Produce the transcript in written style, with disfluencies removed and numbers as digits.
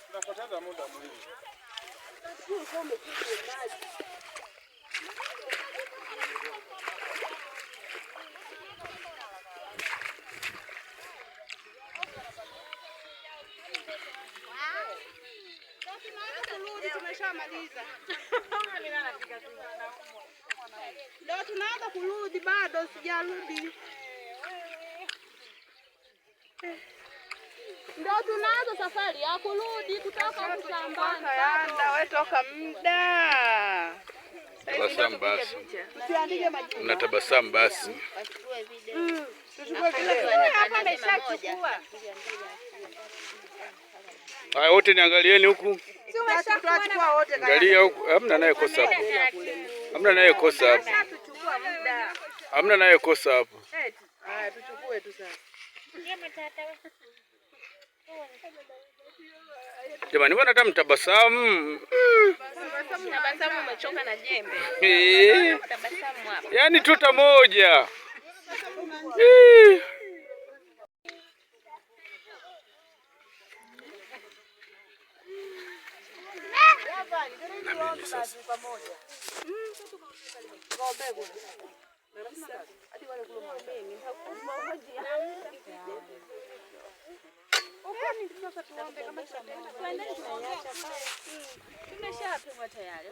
Tunapoteza muda mwingi. Tumeshamaliza. Ndio tunaanza kurudi, bado sijarudi. Ndio tunaanza safari ya kurudi kutoka shambani. Yanda wewe toka muda. Tabasamu basi. Usiandike majina. Unatabasamu basi. Tuchukue video. Tuchukue video. Hapa nimeshachukua. Haya, wote niangalieni huku. Tunachukua wote. Angalia huku. Hamna naye kosa hapo. Hamna naye kosa hapo. Tuchukua muda. Hamna naye kosa hapo. Haya, tuchukue tu sasa. Jamani, mbona hata mtabasamu? Tabasamu umechoka na jembe. Tabasamu hapa. Yaani tuta moja. Tumeshapimwa tayari.